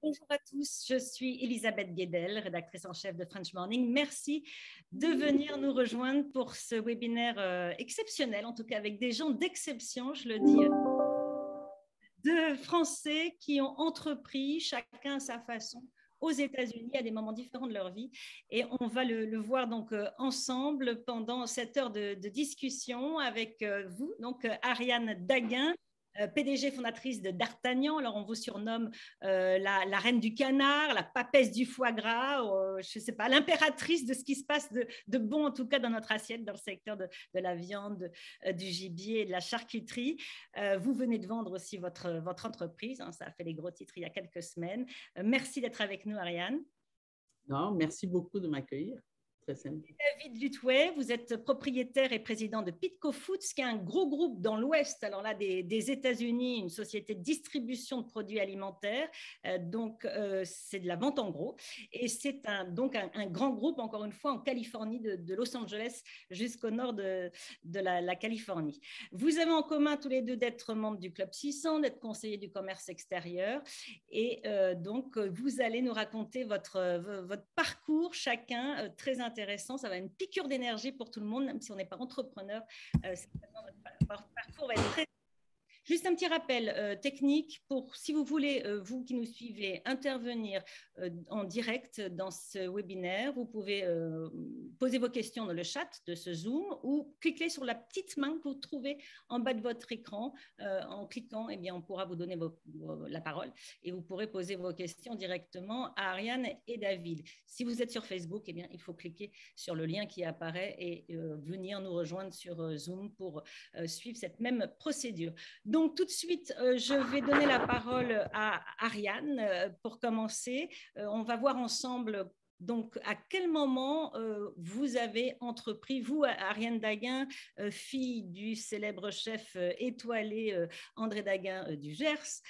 Bonjour à tous, je suis Elisabeth Guedel, rédactrice en chef de French Morning. Merci de venir nous rejoindre pour ce webinaire exceptionnel, en tout cas avec des gens d'exception, je le dis, de Français qui ont entrepris, chacun à sa façon, aux États-Unis à des moments différents de leur vie. Et on va le voir donc ensemble pendant cette heure de discussion avec vous, donc Ariane Daguin, PDG fondatrice de D'Artagnan. Alors, on vous surnomme la reine du canard, la papesse du foie gras, je ne sais pas, l'impératrice de ce qui se passe de bon, en tout cas, dans notre assiette, dans le secteur de la viande, du gibier et de la charcuterie. Vous venez de vendre aussi votre entreprise. Hein, ça a fait les gros titres il y a quelques semaines. Merci d'être avec nous, Ariane. Non, merci beaucoup de m'accueillir. Très simple. David Lutway, vous êtes propriétaire et président de Pitco Foods, qui est un gros groupe dans l'Ouest, alors là, des États-Unis, une société de distribution de produits alimentaires. Donc, c'est de la vente en gros. Et c'est donc un grand groupe, encore une fois, en Californie, de Los Angeles jusqu'au nord de la Californie. Vous avez en commun tous les deux d'être membre du Club 600, d'être conseiller du commerce extérieur. Et donc, vous allez nous raconter votre parcours, chacun, très intéressant. Ça va être une piqûre d'énergie pour tout le monde, même si on n'est pas entrepreneur. Votre parcours va être très... Juste un petit rappel technique pour, si vous voulez, vous qui nous suivez, intervenir en direct dans ce webinaire. Vous pouvez poser vos questions dans le chat de ce Zoom ou cliquer sur la petite main que vous trouvez en bas de votre écran. En cliquant, eh bien, on pourra vous donner la parole et vous pourrez poser vos questions directement à Ariane et David. Si vous êtes sur Facebook, eh bien, il faut cliquer sur le lien qui apparaît et venir nous rejoindre sur Zoom pour suivre cette même procédure. Donc, tout de suite, je vais donner la parole à Ariane pour commencer. On va voir ensemble donc à quel moment vous avez entrepris, vous, Ariane Daguin, fille du célèbre chef étoilé André Daguin du Gers.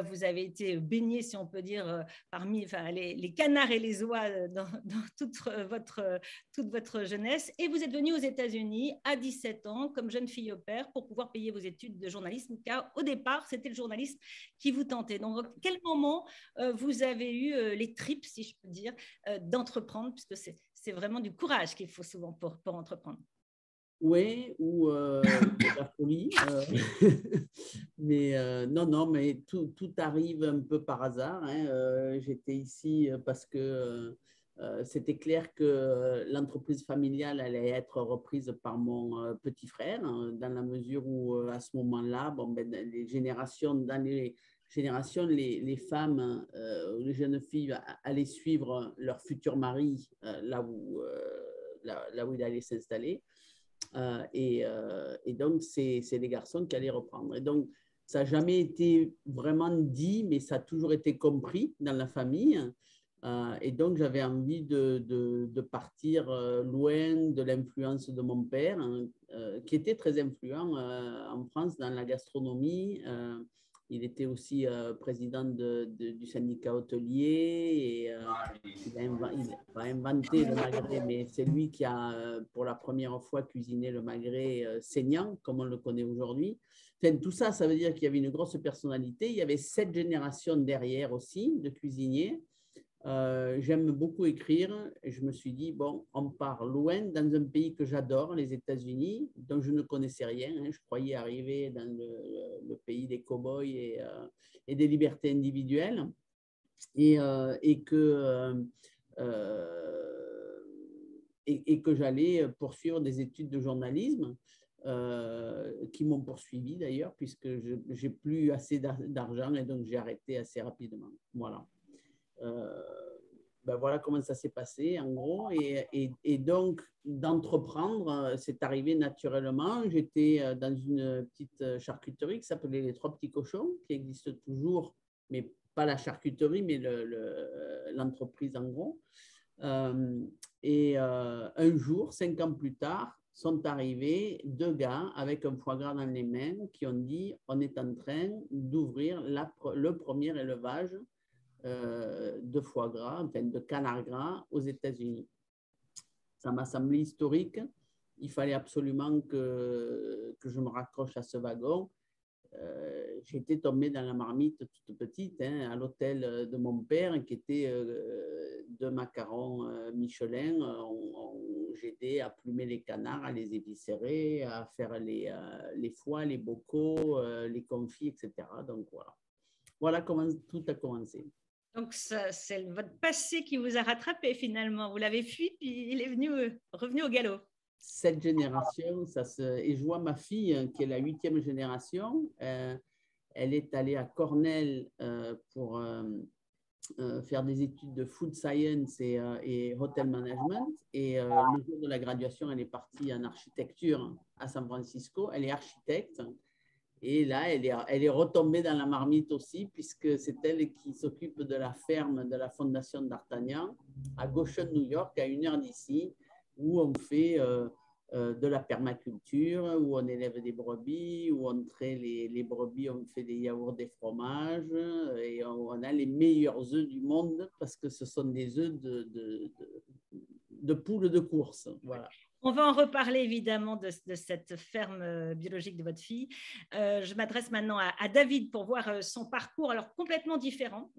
Vous avez été baignée, si on peut dire, parmi les canards et les oies dans toute votre jeunesse. Et vous êtes venue aux États-Unis à 17 ans comme jeune fille au père pour pouvoir payer vos études de journalisme, car au départ, c'était le journalisme qui vous tentait. Donc, à quel moment vous avez eu les tripes, si je peux dire, d'entreprendre, puisque c'est vraiment du courage qu'il faut souvent pour entreprendre. Oui, ou de la folie. Mais non, mais tout arrive un peu par hasard. Hein. J'étais ici parce que c'était clair que l'entreprise familiale allait être reprise par mon petit frère, hein, dans la mesure où, à ce moment-là, bon, ben, dans les générations, les femmes, les jeunes filles allaient suivre leur futur mari là où il allait s'installer. Et donc, c'est les garçons qui allaient reprendre. Et donc, ça n'a jamais été vraiment dit, mais ça a toujours été compris dans la famille. Et donc, j'avais envie de partir loin de l'influence de mon père, hein, qui était très influent en France dans la gastronomie. Il était aussi président du syndicat hôtelier et il va inventer le magret, mais c'est lui qui a pour la première fois cuisiné le magret saignant, comme on le connaît aujourd'hui. Enfin, tout ça, ça veut dire qu'il y avait une grosse personnalité. Il y avait 7 générations derrière aussi de cuisiniers. J'aime beaucoup écrire et je me suis dit, bon, on part loin dans un pays que j'adore, les États-Unis, dont je ne connaissais rien. Hein. Je croyais arriver dans le pays des cow-boys et des libertés individuelles et que j'allais poursuivre des études de journalisme qui m'ont poursuivi d'ailleurs, puisque je n'ai plus assez d'argent et donc j'ai arrêté assez rapidement. Voilà. Ben voilà comment ça s'est passé en gros et donc d'entreprendre c'est arrivé naturellement. J'étais dans une petite charcuterie qui s'appelait les Trois Petits Cochons, qui existe toujours, mais pas la charcuterie mais l'entreprise en gros. Un jour, 5 ans plus tard, sont arrivés 2 gars avec un foie gras dans les mains qui ont dit on est en train d'ouvrir le premier élevage de foie gras, enfin de canard gras aux États-Unis. Ça m'a semblé historique. Il fallait absolument que je me raccroche à ce wagon. j'étais tombée dans la marmite toute petite, hein, à l'hôtel de mon père, qui était deux macarons Michelin. J'aidais à plumer les canards, à les éviscérer, à faire les foies, les bocaux, les confits, etc. Donc voilà. Voilà comment tout a commencé. Donc, c'est votre passé qui vous a rattrapé finalement. Vous l'avez fui, puis il est revenu au galop. Cette génération, et je vois ma fille, qui est la 8e génération, elle est allée à Cornell pour faire des études de food science et hotel management. Et le jour de la graduation, elle est partie en architecture à San Francisco. Elle est architecte. Et là, elle est retombée dans la marmite aussi, puisque c'est elle qui s'occupe de la ferme de la fondation d'Artagnan à Goshen, New York, à 1 heure d'ici, où on fait de la permaculture, où on élève des brebis, où on traite les brebis, on fait des yaourts, des fromages, et on a les meilleurs œufs du monde, parce que ce sont des œufs de poules de course. Voilà. On va en reparler évidemment de cette ferme biologique de votre fille. Je m'adresse maintenant à David pour voir son parcours, alors complètement différent.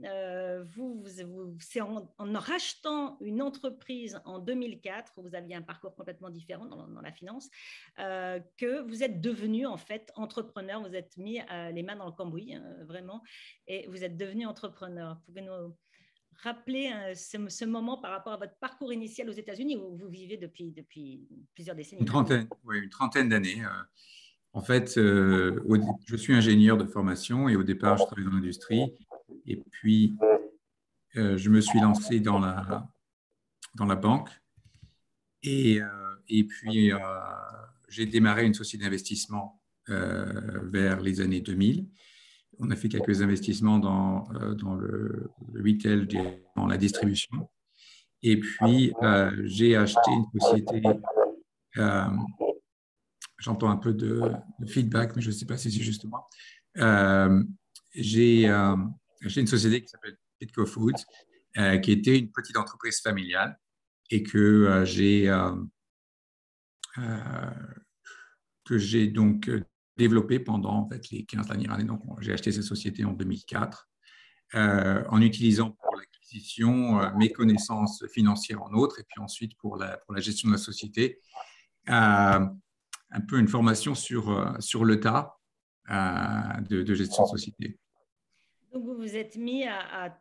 C'est en rachetant une entreprise en 2004, où vous aviez un parcours complètement différent dans la finance, que vous êtes devenu en fait entrepreneur. Vous êtes mis les mains dans le cambouis, vraiment, et vous êtes devenu entrepreneur. Pouvez-nous rappeler ce moment par rapport à votre parcours initial aux États-Unis, où vous vivez depuis plusieurs décennies? Une trentaine d'années. En fait, je suis ingénieur de formation et au départ, je travaillais dans l'industrie. Et puis, je me suis lancé dans la banque. Et puis, j'ai démarré une société d'investissement vers les années 2000. On a fait quelques investissements dans le retail, dans la distribution. Et puis, j'ai acheté une société. J'entends un peu de feedback, mais je ne sais pas si c'est juste moi. J'ai acheté une société qui s'appelle Pitco Foods, qui était une petite entreprise familiale et que j'ai donc développé pendant en fait, les 15 dernières années. Donc, j'ai acheté cette société en 2004 en utilisant pour l'acquisition mes connaissances financières en outre et puis ensuite pour la gestion de la société. Un peu une formation sur le tas de gestion de société. Donc, vous vous êtes mis à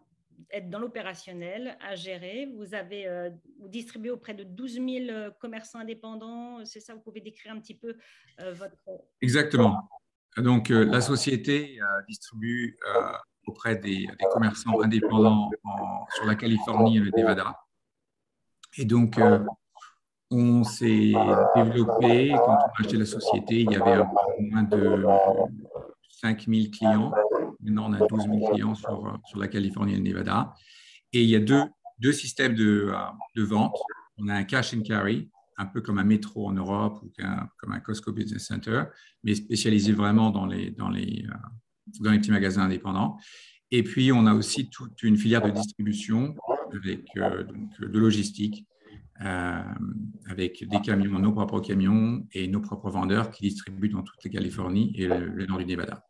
être dans l'opérationnel, à gérer. Vous distribuez auprès de 12 000 commerçants indépendants. C'est ça, vous pouvez décrire un petit peu votre… Exactement. Donc, la société distribue auprès des commerçants indépendants sur la Californie et le Nevada. Et donc, on s'est développé. Quand on a acheté la société, il y avait un peu moins de 5 000 clients. Maintenant, on a 12 000 clients sur la Californie et le Nevada. Et il y a deux systèmes de vente. On a un cash and carry, un peu comme un métro en Europe ou comme un Costco Business Center, mais spécialisé vraiment dans les petits magasins indépendants. Et puis, on a aussi toute une filière de distribution avec donc, de logistique, avec des camions, nos propres camions et nos propres vendeurs qui distribuent dans toute la Californie et le nord du Nevada.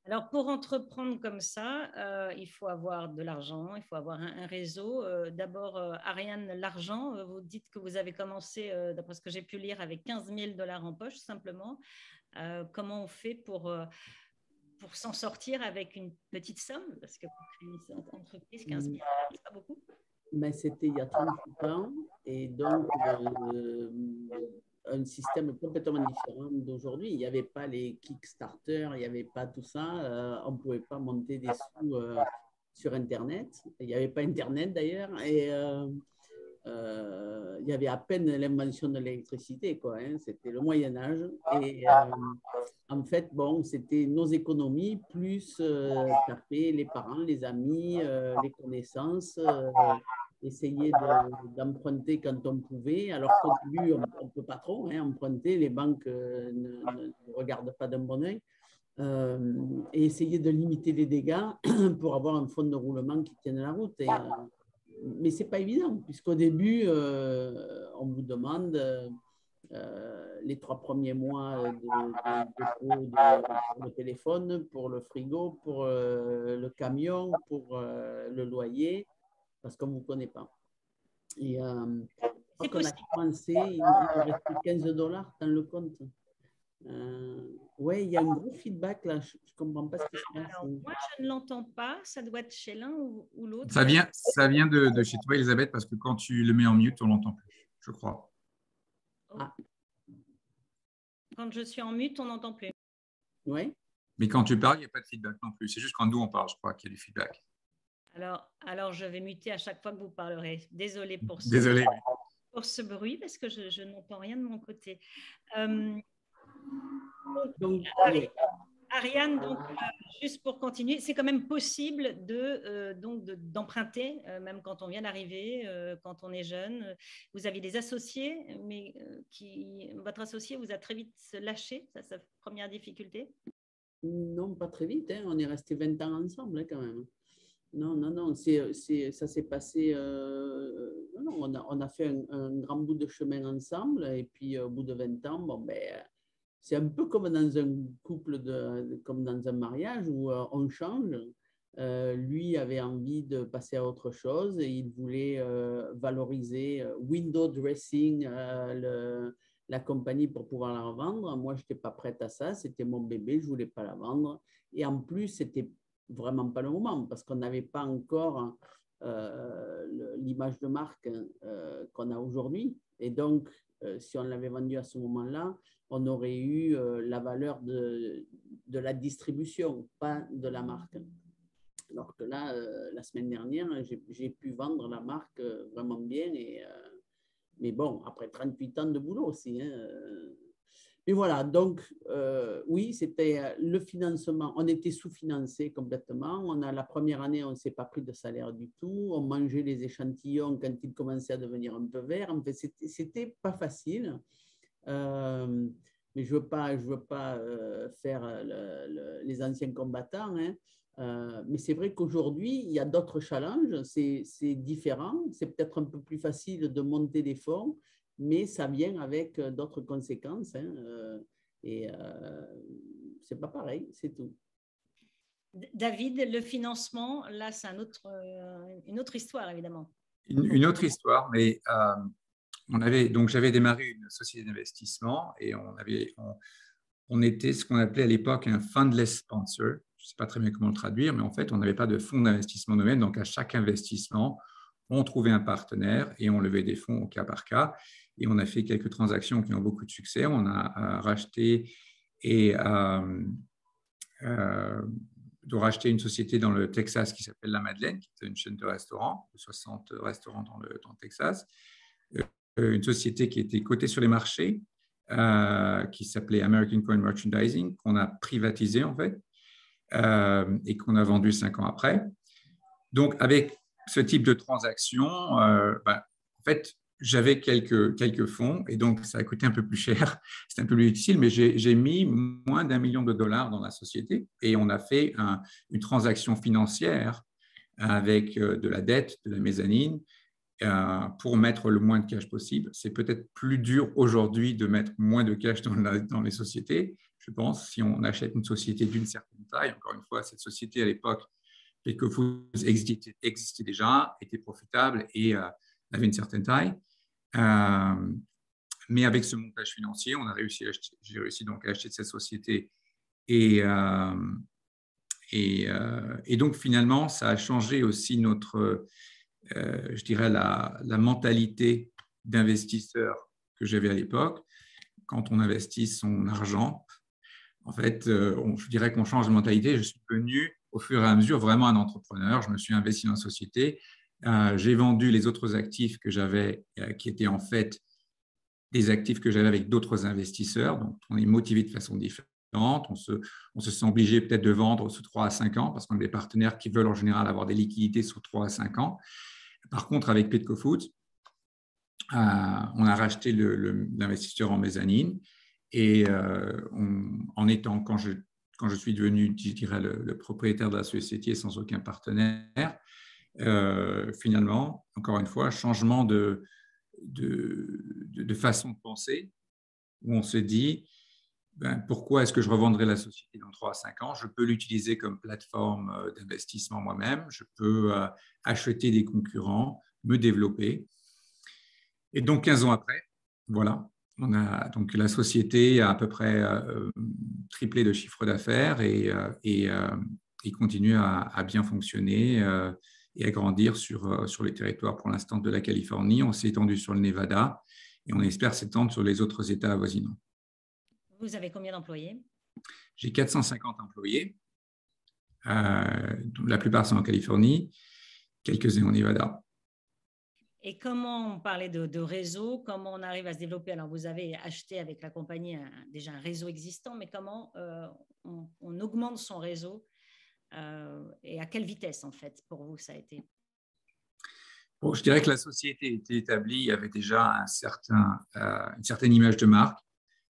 Alors, pour entreprendre comme ça, il faut avoir de l'argent, il faut avoir un réseau. D'abord, Ariane, l'argent, vous dites que vous avez commencé, d'après ce que j'ai pu lire, avec 15 000 $ en poche, simplement. Comment on fait pour s'en sortir avec une petite somme? Parce que pour créer une entreprise, 15 000 $, c'est pas beaucoup. Mais c'était il y a 38 ans, et donc un système complètement différent d'aujourd'hui. Il n'y avait pas les Kickstarter, il n'y avait pas tout ça. On ne pouvait pas monter des sous sur Internet. Il n'y avait pas Internet d'ailleurs. Et il y avait à peine l'invention de l'électricité, quoi, hein. C'était le Moyen-Âge. Et en fait, bon, c'était nos économies plus taper les parents, les amis, les connaissances. Essayer d'emprunter quand on pouvait, alors qu'au début, on ne peut pas trop emprunter, les banques ne regardent pas d'un bon oeil, et essayer de limiter les dégâts pour avoir un fonds de roulement qui tienne la route. Mais ce n'est pas évident, puisqu'au début, on vous demande les 3 premiers mois pour le téléphone, pour le frigo, pour le camion, pour le loyer, parce qu'on ne vous connaît pas. Et quand on a commencé, il restait $15 dans le compte. Oui, il y a un gros feedback là, je ne comprends pas ce qui se passe. Alors, moi, je ne l'entends pas, ça doit être chez l'un ou l'autre. Ça vient de chez toi, Elisabeth, parce que quand tu le mets en mute, on ne l'entend plus, je crois. Ah. Quand je suis en mute, on n'entend plus. Oui. Mais quand tu parles, il n'y a pas de feedback non plus. C'est juste quand nous, on parle, je crois, qu'il y a du feedback. Alors, je vais muter à chaque fois que vous parlerez. Désolée pour ce bruit, parce que je n'entends rien de mon côté. Ariane, donc, juste pour continuer, c'est quand même possible d'emprunter, même quand on vient d'arriver, quand on est jeune. Vous aviez des associés, mais votre associé vous a très vite lâché, ça, sa première difficulté? Non, pas très vite, hein. On est resté 20 ans ensemble, hein, quand même. Non, ça s'est passé. On a fait un grand bout de chemin ensemble, et puis au bout de 20 ans, bon, c'est un peu comme dans un couple, comme dans un mariage où on change. Lui avait envie de passer à autre chose et il voulait valoriser window dressing, la compagnie, pour pouvoir la revendre. Moi, je n'étais pas prête à ça. C'était mon bébé, je ne voulais pas la vendre. Et en plus, c'était vraiment pas le moment parce qu'on n'avait pas encore l'image de marque qu'on a aujourd'hui. Et donc, si on l'avait vendu à ce moment-là, on aurait eu la valeur de la distribution, pas de la marque. Alors que là, la semaine dernière, j'ai pu vendre la marque vraiment bien. Mais bon, après 38 ans de boulot aussi. Hein, mais voilà, donc oui, c'était le financement. On était sous-financé complètement. La première année, on ne s'est pas pris de salaire du tout. On mangeait les échantillons quand ils commençaient à devenir un peu verts. En fait, c'était pas facile. Mais je veux pas faire les anciens combattants. Hein. Mais c'est vrai qu'aujourd'hui, il y a d'autres challenges. C'est différent. C'est peut-être un peu plus facile de monter des fonds, mais ça vient avec d'autres conséquences. Hein. Et c'est pas pareil, c'est tout. David, le financement, là, c'est une autre histoire, évidemment. Une autre histoire, mais donc j'avais démarré une société d'investissement et on était ce qu'on appelait à l'époque un fundless sponsor. Je ne sais pas très bien comment le traduire, mais en fait, on n'avait pas de fonds d'investissement nous-mêmes. Donc, à chaque investissement, on trouvait un partenaire et on levait des fonds au cas par cas. Et on a fait quelques transactions qui ont beaucoup de succès. On a racheté une société dans le Texas qui s'appelle La Madeleine, qui est une chaîne de restaurants, de 60 restaurants dans le Texas. Une société qui était cotée sur les marchés, qui s'appelait American Coin Merchandising, qu'on a privatisé en fait, et qu'on a vendu 5 ans après. Donc, avec ce type de transaction, en fait, j'avais quelques fonds et donc ça a coûté un peu plus cher. C'était un peu plus difficile, mais j'ai mis moins d'$1 million dans la société et on a fait une transaction financière avec de la dette, de la mezzanine, pour mettre le moins de cash possible. C'est peut-être plus dur aujourd'hui de mettre moins de cash dans les sociétés. Je pense, si on achète une société d'une certaine taille, encore une fois, cette société à l'époque, Pitco Foods existait déjà, était profitable et avait une certaine taille. Mais avec ce montage financier, j'ai réussi donc à acheter cette société et donc finalement, ça a changé aussi je dirais la mentalité d'investisseur que j'avais à l'époque. Quand on investit son argent, en fait, je dirais qu'on change de mentalité. Je suis devenu au fur et à mesure vraiment un entrepreneur. Je me suis investi dans la société. J'ai vendu les autres actifs que j'avais, qui étaient en fait des actifs que j'avais avec d'autres investisseurs. Donc, on est motivé de façon différente. On se sent obligé peut-être de vendre sous 3 à 5 ans parce qu'on a des partenaires qui veulent en général avoir des liquidités sous 3 à 5 ans. Par contre, avec Pitco Foods, on a racheté l'investisseur en mezzanine et quand je suis devenu, je dirais, le propriétaire de la société sans aucun partenaire, finalement, encore une fois, changement de façon de penser. où on se dit, pourquoi est-ce que je revendrai la société dans 3 à 5 ans? Je peux l'utiliser comme plateforme d'investissement moi-même, je peux acheter des concurrents, me développer. Et donc, 15 ans après, voilà, donc la société a à peu près triplé de chiffre d'affaires et continue à bien fonctionner et à grandir sur les territoires pour l'instant de la Californie. On s'est étendu sur le Nevada et on espère s'étendre sur les autres États avoisinants. Vous avez combien d'employés? J'ai 450 employés. La plupart sont en Californie, quelques-uns au Nevada. Et comment on parlait de réseau, comment on arrive à se développer? Alors, vous avez acheté avec la compagnie déjà un réseau existant, mais comment on augmente son réseau et à quelle vitesse, en fait, pour vous, ça a été? Bon, je dirais que la société était établie, avait déjà une certaine image de marque.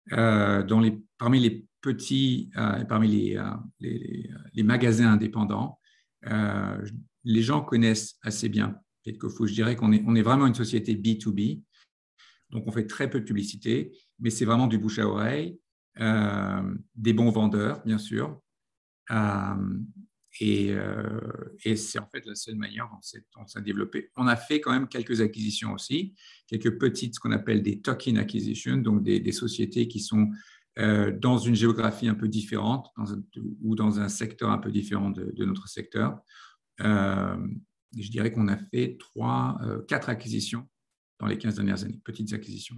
Parmi les petits, parmi les magasins indépendants, les gens connaissent assez bien Petco. Je dirais qu'on est vraiment une société B2B, donc on fait très peu de publicité, mais c'est vraiment du bouche à oreille, des bons vendeurs, bien sûr, et c'est en fait la seule manière dont on s'est développé. On a fait quand même quelques acquisitions aussi, quelques petites, ce qu'on appelle des token acquisitions, donc des sociétés qui sont dans une géographie un peu différente ou dans un secteur un peu différent de notre secteur. Je dirais qu'on a fait 4 acquisitions dans les 15 dernières années, petites acquisitions.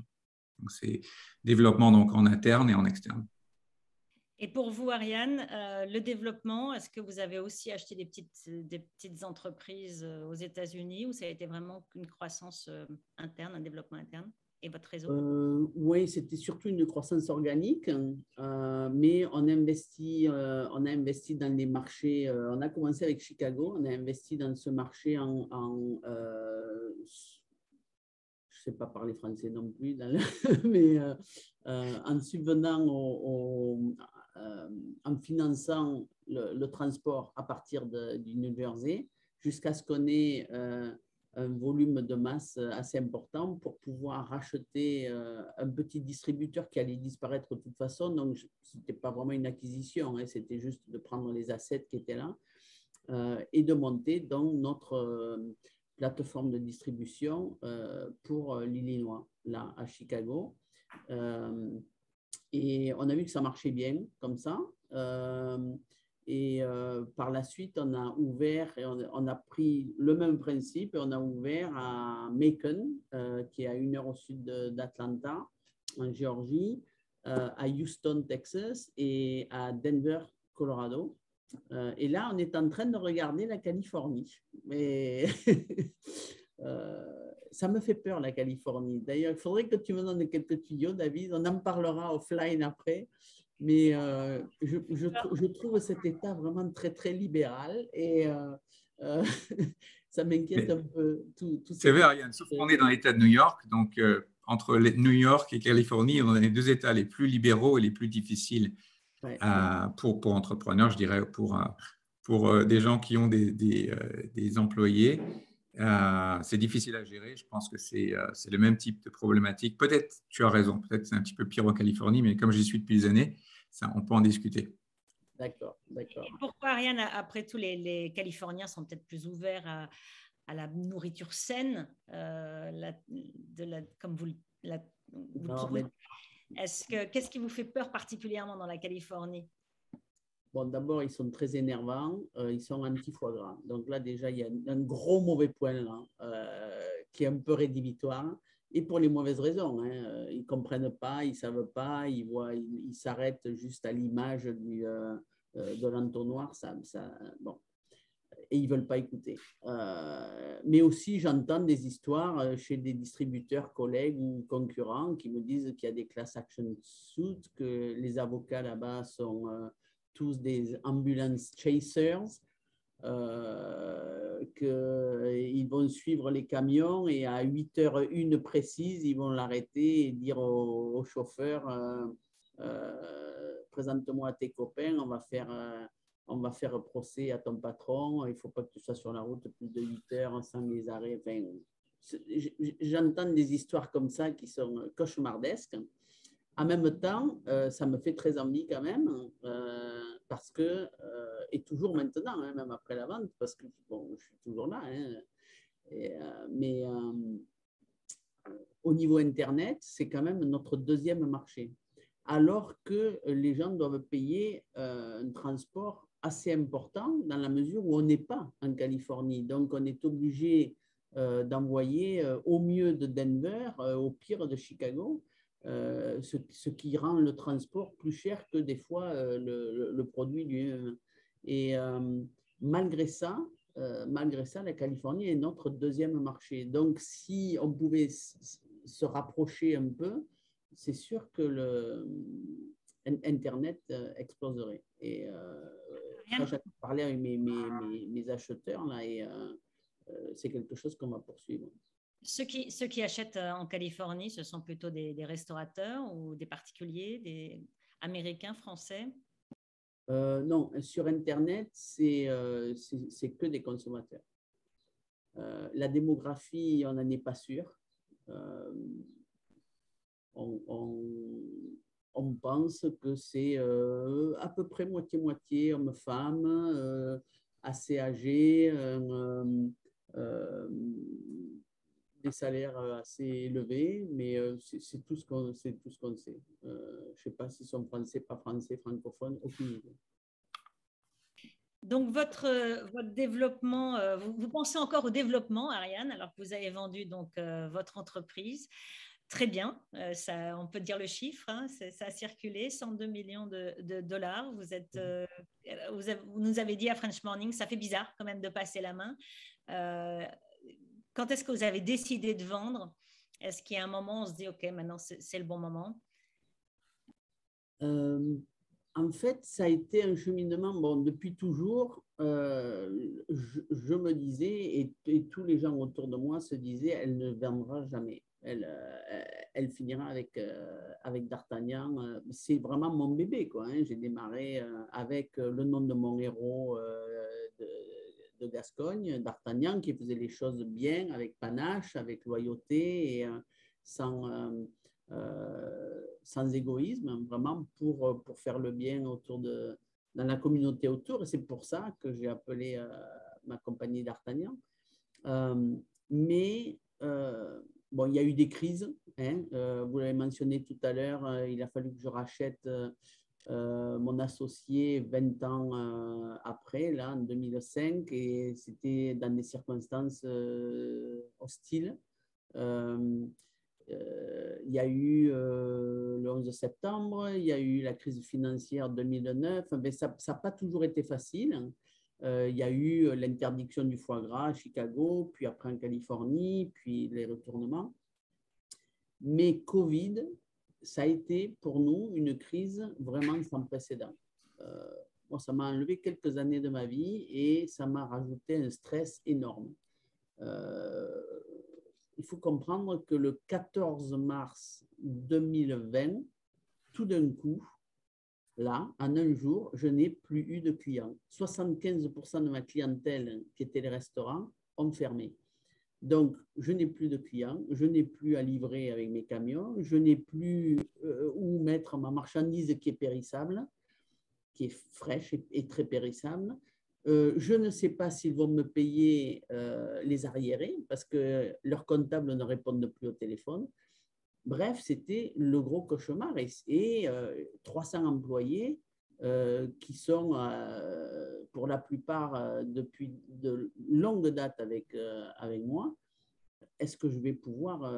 Donc, c'est développement donc, en interne et en externe. Et pour vous, Ariane, le développement, est-ce que vous avez aussi acheté des petites entreprises aux États-Unis ou ça a été vraiment une croissance interne, un développement interne et votre réseau? Oui, c'était surtout une croissance organique, mais on a investi dans les marchés. On a commencé avec Chicago, on a investi dans ce marché je ne sais pas parler français non plus, mais en subvenant en finançant le transport à partir du New Jersey jusqu'à ce qu'on ait un volume de masse assez important pour pouvoir racheter un petit distributeur qui allait disparaître de toute façon. Donc, ce n'était pas vraiment une acquisition, hein, c'était juste de prendre les assets qui étaient là et de monter dans notre plateforme de distribution pour l'Illinois, là, à Chicago. Et on a vu que ça marchait bien comme ça. Par la suite, on a ouvert et on a pris le même principe et on a ouvert à Macon, qui est à 1 heure au sud d'Atlanta, en Géorgie, à Houston, Texas et à Denver, Colorado. Et là, on est en train de regarder la Californie. Mais ça me fait peur, la Californie. D'ailleurs, il faudrait que tu me donnes quelques tuyaux, David. On en parlera offline après. Mais je trouve cet État vraiment très, très libéral et ça m'inquiète un peu. C'est vrai, Ariane, sauf qu'on est dans l'État de New York. Donc, entre New York et Californie, on est les 2 États les plus libéraux et les plus difficiles pour entrepreneurs, je dirais, pour des gens qui ont des employés. C'est difficile à gérer. Je pense que c'est le même type de problématique. Peut-être, tu as raison, peut-être c'est un petit peu pire en Californie, mais comme j'y suis depuis des années, on peut en discuter. D'accord. Et pourquoi, Ariane, après tout, les Californiens sont peut-être plus ouverts à la nourriture saine, comme vous le proposez. Qu'est-ce qui vous fait peur particulièrement dans la Californie? Bon, d'abord, ils sont très énervants, ils sont anti-foie gras. Donc là, déjà, il y a un gros mauvais point là, qui est un peu rédhibitoire. Et pour les mauvaises raisons. Hein. Ils ne comprennent pas, ils ne savent pas, ils s'arrêtent juste à l'image de l'entonnoir. Bon. Et ils ne veulent pas écouter. Mais aussi, j'entends des histoires chez des distributeurs, collègues ou concurrents qui me disent qu'il y a des class action suits, que les avocats là-bas sont tous des ambulance chasers, qu'ils vont suivre les camions et à 8h01 précise, ils vont l'arrêter et dire au chauffeur présente-moi à tes copains, on va faire procès à ton patron, il ne faut pas que tu sois sur la route plus de 8 heures sans les arrêts. Enfin, j'entends des histoires comme ça qui sont cauchemardesques. En même temps, ça me fait très envie quand même, parce que, et toujours maintenant, hein, même après la vente, parce que bon, je suis toujours là, hein, mais au niveau Internet, c'est quand même notre deuxième marché. Alors que les gens doivent payer un transport assez important dans la mesure où on n'est pas en Californie. Donc, on est obligé d'envoyer au mieux de Denver, au pire de Chicago, ce qui rend le transport plus cher que des fois le produit lui-même. Et malgré ça, la Californie est notre deuxième marché. Donc, si on pouvait se rapprocher un peu, c'est sûr que Internet exploserait. Et ça, j'ai parlé avec mes acheteurs là, et c'est quelque chose qu'on va poursuivre. Ceux qui achètent en Californie, ce sont plutôt des restaurateurs ou des particuliers, des Américains, Français? Non, sur Internet, c'est que des consommateurs. La démographie, on n'en est pas sûr. On pense que c'est à peu près moitié-moitié hommes-femmes, assez âgés, des salaires assez élevés, mais c'est tout ce qu'on sait. Je ne sais pas s'ils sont français, pas français, francophones, aucune idée. Donc, votre développement, vous pensez encore au développement, Ariane, alors que vous avez vendu donc, votre entreprise. Très bien, ça, on peut dire le chiffre, hein, ça a circulé, 102 millions de dollars. Vous nous avez dit à French Morning, ça fait bizarre quand même de passer la main. Quand est-ce que vous avez décidé de vendre? Est-ce qu'il y a un moment où on se dit, OK, maintenant c'est le bon moment? En fait, ça a été un cheminement, bon, depuis toujours, je me disais, et tous les gens autour de moi se disaient, elle ne vendra jamais. Elle finira avec D'Artagnan. C'est vraiment mon bébé, quoi, hein. J'ai démarré avec le nom de mon héros de Gascogne, D'Artagnan, qui faisait les choses bien, avec panache, avec loyauté, et sans égoïsme, vraiment pour faire le bien dans la communauté autour. Et c'est pour ça que j'ai appelé ma compagnie D'Artagnan. Mais bon, il y a eu des crises, hein, vous l'avez mentionné tout à l'heure, il a fallu que je rachète mon associé 20 ans après, là, en 2005, et c'était dans des circonstances hostiles. Il y a eu le 11 septembre, il y a eu la crise financière 2009, mais ça n'a pas toujours été facile. Il y a eu l'interdiction du foie gras à Chicago, puis après en Californie, puis les retournements. Mais Covid, ça a été pour nous une crise vraiment sans précédent. Moi, ça m'a enlevé quelques années de ma vie et ça m'a rajouté un stress énorme. Il faut comprendre que le 14 mars 2020, tout d'un coup, là, en un jour, je n'ai plus eu de clients. 75% de ma clientèle, qui était les restaurants, ont fermé. Donc, je n'ai plus de clients, je n'ai plus à livrer avec mes camions, je n'ai plus où mettre ma marchandise qui est périssable, qui est fraîche et très périssable. Je ne sais pas s'ils vont me payer les arriérés parce que leurs comptables ne répondent plus au téléphone. Bref, c'était le gros cauchemar. Et 300 employés qui sont, pour la plupart, depuis de longues dates avec moi. Est-ce que je vais pouvoir…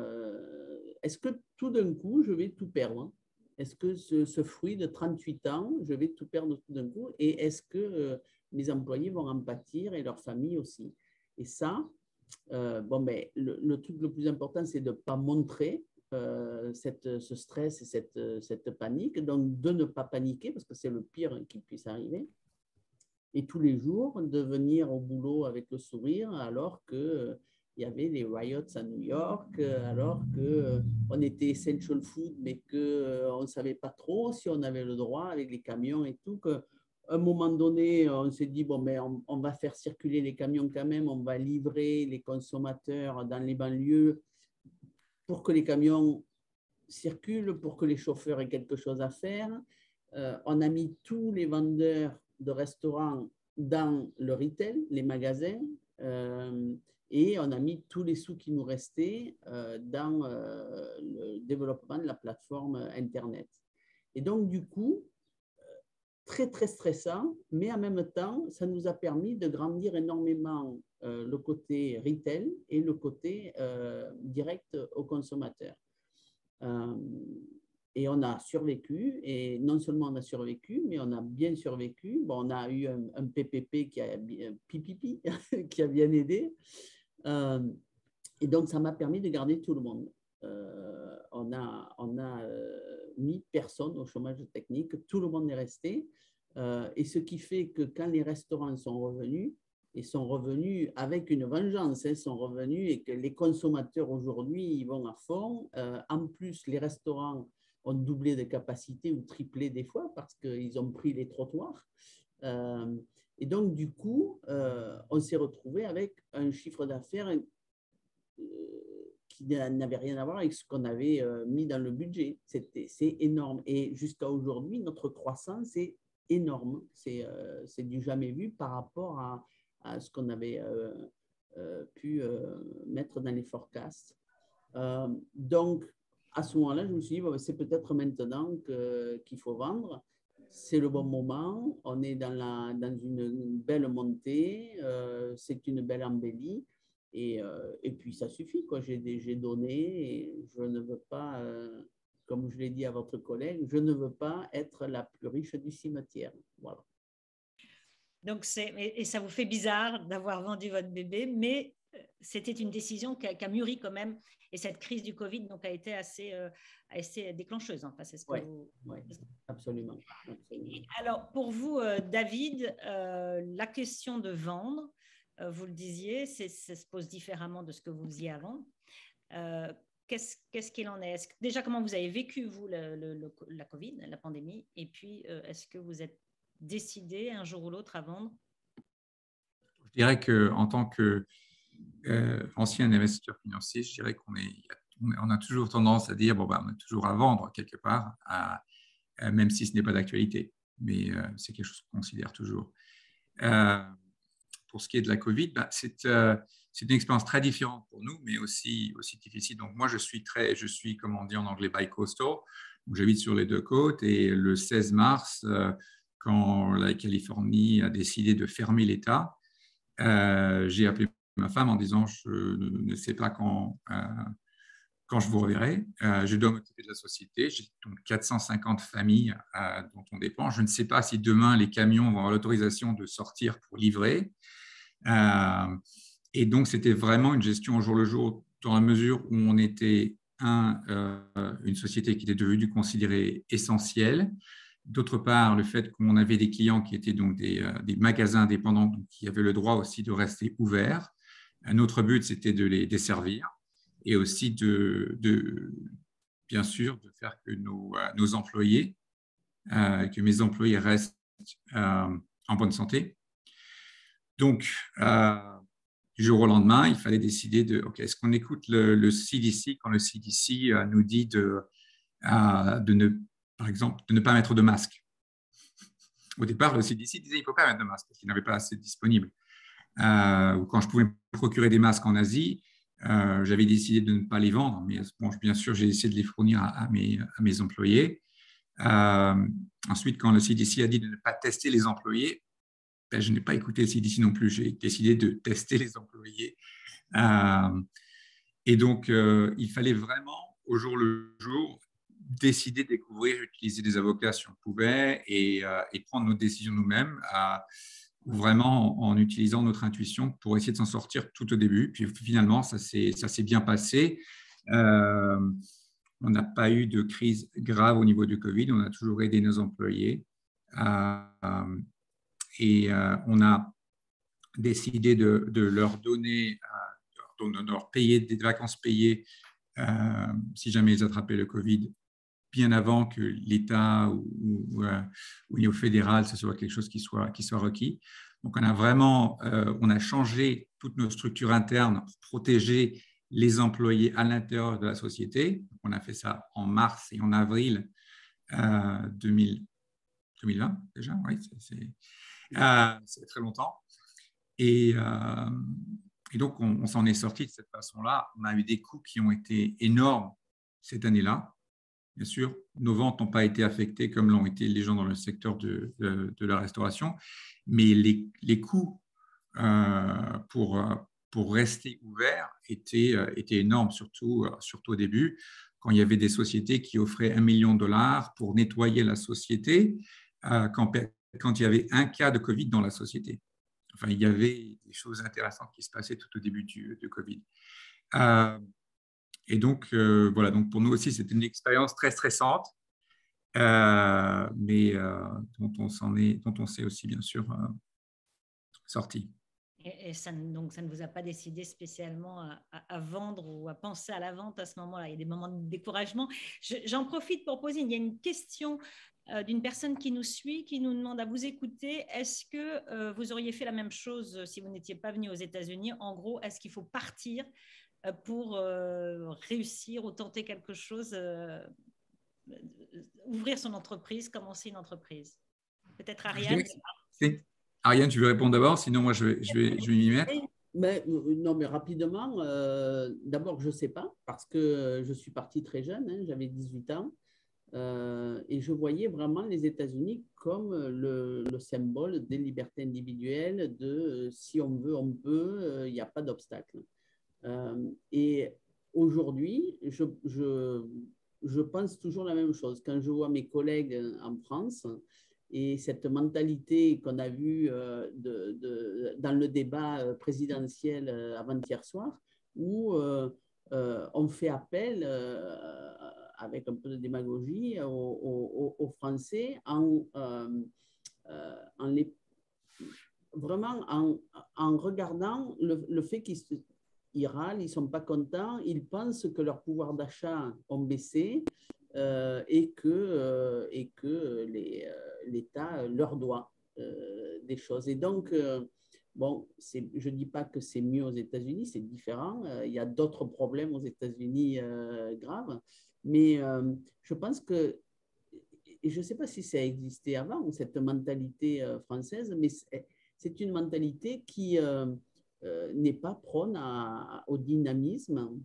est-ce que tout d'un coup, je vais tout perdre? Est-ce que ce fruit de 38 ans, je vais tout perdre tout d'un coup? Et est-ce que mes employés vont en pâtir et leurs familles aussi? Et ça, bon, ben, le truc le plus important, c'est de ne pas montrer ce stress et cette panique. Donc, de ne pas paniquer, parce que c'est le pire qui puisse arriver. Et tous les jours, de venir au boulot avec le sourire, alors que… il y avait les riots à New York, alors qu'on était essential food, mais qu'on ne savait pas trop si on avait le droit avec les camions et tout. Qu'à un moment donné, on s'est dit, bon, mais on va faire circuler les camions quand même, on va livrer les consommateurs dans les banlieues pour que les camions circule pour que les chauffeurs aient quelque chose à faire. On a mis tous les vendeurs de restaurants dans le retail, les magasins, et on a mis tous les sous qui nous restaient dans le développement de la plateforme Internet. Et donc, du coup, très, très stressant, mais en même temps, ça nous a permis de grandir énormément le côté retail et le côté direct au consommateur. Et on a survécu, et non seulement on a survécu, mais on a bien survécu. Bon, on a eu un PPP qui a bien aidé. Et donc, ça m'a permis de garder tout le monde. On a mis personne au chômage technique, tout le monde est resté. Et ce qui fait que quand les restaurants sont revenus, ils sont revenus avec une vengeance, ils sont revenus et que les consommateurs aujourd'hui, ils vont à fond. En plus, les restaurants ont doublé de capacité ou triplé des fois parce qu'ils ont pris les trottoirs. Et donc, du coup, on s'est retrouvé avec un chiffre d'affaires qui n'avait rien à voir avec ce qu'on avait mis dans le budget. C'est énorme. Et jusqu'à aujourd'hui, notre croissance est énorme. C'est du jamais vu par rapport à ce qu'on avait pu mettre dans les forecasts. Donc, à ce moment-là, je me suis dit, bon, c'est peut-être maintenant qu'il faut vendre. C'est le bon moment. On est dans une belle montée. C'est une belle embellie. Et puis, ça suffit, quoi. J'ai donné et je ne veux pas, comme je l'ai dit à votre collègue, je ne veux pas être la plus riche du cimetière. Voilà. Donc, et ça vous fait bizarre d'avoir vendu votre bébé, mais c'était une décision qui a mûri quand même. Et cette crise du Covid donc, a été assez déclencheuse. Enfin, c'est ce que Oui, absolument. Alors, pour vous, David, la question de vendre, vous le disiez, ça se pose différemment de ce que vous faisiez avant. Qu'est-ce qu'il en est? Déjà, comment vous avez vécu, vous, la Covid, la pandémie? Et puis, est-ce que vous êtes décidé un jour ou l'autre à vendre? Je dirais qu'en tant qu'ancien investisseur financier, je dirais qu'on a toujours tendance à dire bon, on est toujours à vendre quelque part, même si ce n'est pas d'actualité. Mais c'est quelque chose qu'on considère toujours. Pour ce qui est de la Covid, c'est une expérience très différente pour nous, mais aussi difficile. Donc, moi, je suis, comme on dit en anglais, bi-coastal. J'habite sur les deux côtes. Et le 16 mars, quand la Californie a décidé de fermer l'État, j'ai appelé ma femme en disant je ne sais pas quand je vous reverrai. Je dois m'occuper de la société. J'ai donc 450 familles dont on dépend. Je ne sais pas si demain, les camions vont avoir l'autorisation de sortir pour livrer. Et donc, c'était vraiment une gestion au jour le jour dans la mesure où on était, une société qui était devenue considérée essentielle. D'autre part, le fait qu'on avait des clients qui étaient donc des magasins indépendants donc qui avaient le droit aussi de rester ouverts. Notre but, c'était de les desservir et aussi bien sûr, de faire que nos employés, que mes employés restent en bonne santé. Donc, du jour au lendemain, il fallait décider est-ce qu'on écoute le CDC quand le CDC nous dit par exemple, de ne pas mettre de masque. Au départ, le CDC disait qu'il ne faut pas mettre de masque parce qu'il n'avait pas assez disponible. Quand je pouvais procurer des masques en Asie, j'avais décidé de ne pas les vendre, mais bon, bien sûr, j'ai essayé de les fournir à mes employés. Ensuite, quand le CDC a dit de ne pas tester les employés, je n'ai pas écouté le CDC non plus. J'ai décidé de tester les employés. Et donc, il fallait vraiment, au jour le jour, décider, découvrir, utiliser des avocats si on pouvait et prendre nos décisions nous-mêmes, vraiment en utilisant notre intuition pour essayer de s'en sortir tout au début. Puis finalement, ça s'est bien passé. On n'a pas eu de crise grave au niveau du Covid. On a toujours aidé nos employés. Et on a décidé de leur donner, de leur payer des vacances payées si jamais ils attrapaient le Covid, bien avant que l'État ou au niveau fédéral, ce soit quelque chose qui soit requis. Donc, on a changé toutes nos structures internes pour protéger les employés à l'intérieur de la société. On a fait ça en mars et en avril 2020 déjà, oui, c'est très longtemps. Et donc, on s'en est sorti de cette façon-là. On a eu des coûts qui ont été énormes cette année-là. Bien sûr, nos ventes n'ont pas été affectées comme l'ont été les gens dans le secteur de la restauration, mais les coûts pour rester ouvert étaient énormes, surtout au début, quand il y avait des sociétés qui offraient $1 million pour nettoyer la société quand il y avait un cas de Covid dans la société. Enfin, il y avait des choses intéressantes qui se passaient tout au début du Covid. Et donc, voilà, donc pour nous aussi, c'était une expérience très stressante, mais dont on s'est aussi, bien sûr, sorti. Et ça, donc, ça ne vous a pas décidé spécialement à vendre ou à penser à la vente à ce moment-là? Il y a des moments de découragement. J'en profite pour poser, il y a une question d'une personne qui nous suit, qui nous demande à vous écouter. Est-ce que vous auriez fait la même chose si vous n'étiez pas venu aux États-Unis? En gros, est-ce qu'il faut partir pour réussir ou tenter quelque chose, ouvrir son entreprise, commencer une entreprise? Peut-être Ariane? Ariane, tu veux répondre d'abord, sinon moi je vais m'y mettre. Non, mais rapidement, d'abord, je ne sais pas, parce que je suis parti très jeune, hein, j'avais 18 ans, et je voyais vraiment les États-Unis comme le symbole des libertés individuelles, de si on veut, on peut, il n'y a pas d'obstacle. Et aujourd'hui, je pense toujours la même chose. Quand je vois mes collègues en France, et cette mentalité qu'on a vue dans le débat présidentiel avant-hier soir, où on fait appel, avec un peu de démagogie, aux Français vraiment en regardant le fait qu'ils râlent, ils ne sont pas contents, ils pensent que leur pouvoir d'achat ont baissé et que l'État leur doit des choses. Et donc, bon, je ne dis pas que c'est mieux aux États-Unis, c'est différent. Il y a d'autres problèmes aux États-Unis graves. Mais je pense que, et je ne sais pas si ça a existé avant, cette mentalité française, mais c'est une mentalité qui n'est pas prône au dynamisme